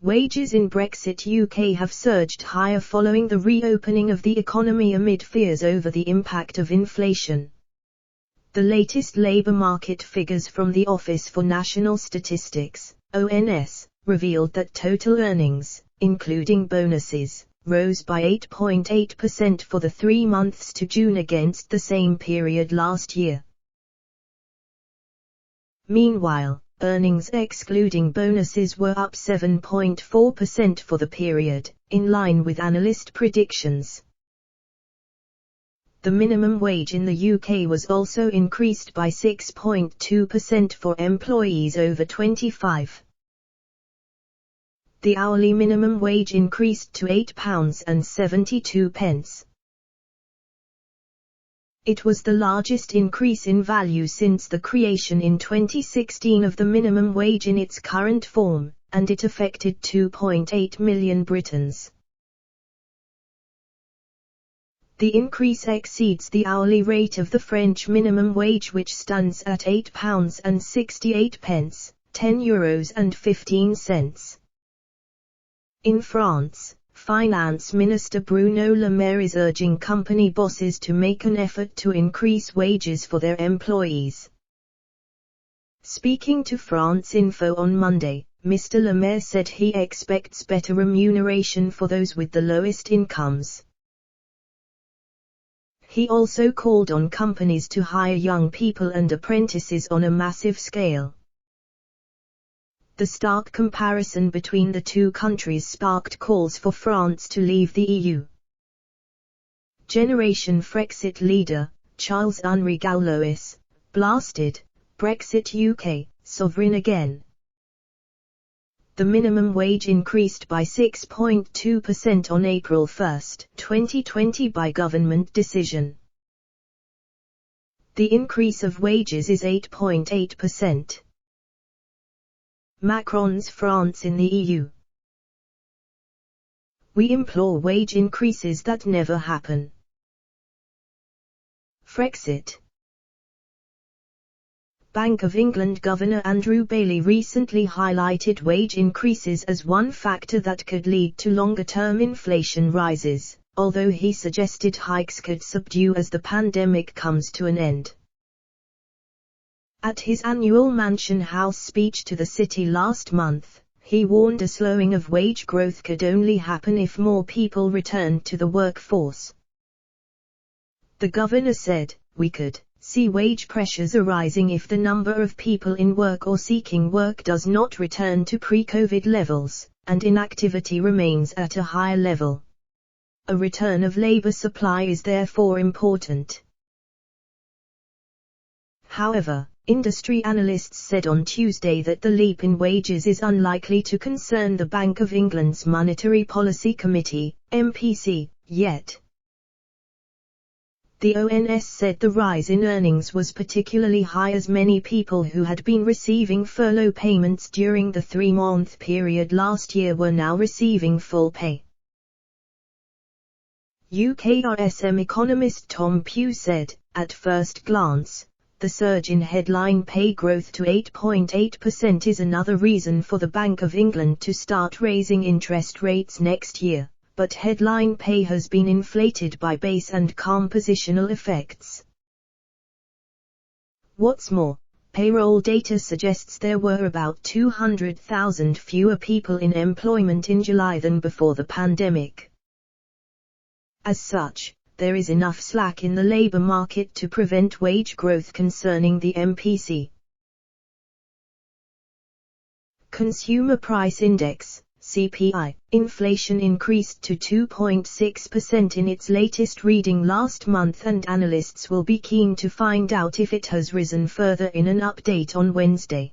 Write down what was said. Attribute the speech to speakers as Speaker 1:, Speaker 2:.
Speaker 1: Wages in Brexit UK have surged higher following the reopening of the economy amid fears over the impact of inflation. The latest labour market figures from the Office for National Statistics, ONS, revealed that total earnings, including bonuses, rose by 8.8% for the 3 months to June against the same period last year. Meanwhile, earnings excluding bonuses were up 7.4% for the period, in line with analyst predictions. The minimum wage in the UK was also increased by 6.2% for employees over 25. The hourly minimum wage increased to £8.72. It was the largest increase in value since the creation in 2016 of the minimum wage in its current form, and it affected 2.8 million Britons. The increase exceeds the hourly rate of the French minimum wage, which stands at £8.68, €10.15. In France, Finance Minister Bruno Le Maire is urging company bosses to make an effort to increase wages for their employees. Speaking to France Info on Monday, Mr. Le Maire said he expects better remuneration for those with the lowest incomes. He also called on companies to hire young people and apprentices on a massive scale. The stark comparison between the two countries sparked calls for France to leave the EU. Generation Frexit leader, Charles-Henri Gallois, blasted, "Brexit UK, sovereign again." The minimum wage increased by 6.2% on April 1, 2020 by government decision. The increase of wages is 8.8%. Macron's France in the EU. We implore wage increases that never happen. Frexit. Bank of England Governor Andrew Bailey recently highlighted wage increases as one factor that could lead to longer-term inflation rises, although he suggested hikes could subdue as the pandemic comes to an end. At his annual Mansion House speech to the city last month, he warned a slowing of wage growth could only happen if more people returned to the workforce. The governor said, "We could see wage pressures arising if the number of people in work or seeking work does not return to pre-COVID levels, and inactivity remains at a higher level. A return of labor supply is therefore important." However, industry analysts said on Tuesday that the leap in wages is unlikely to concern the Bank of England's Monetary Policy Committee, MPC, yet. The ONS said the rise in earnings was particularly high as many people who had been receiving furlough payments during the 3-month period last year were now receiving full pay. UK RSM economist Tom Pugh said, "At first glance, the surge in headline pay growth to 8.8% is another reason for the Bank of England to start raising interest rates next year, but headline pay has been inflated by base and compositional effects." What's more, payroll data suggests there were about 200,000 fewer people in employment in July than before the pandemic. As such, there is enough slack in the labor market to prevent wage growth concerning the MPC. Consumer Price Index, CPI, inflation increased to 2.6% in its latest reading last month, and analysts will be keen to find out if it has risen further in an update on Wednesday.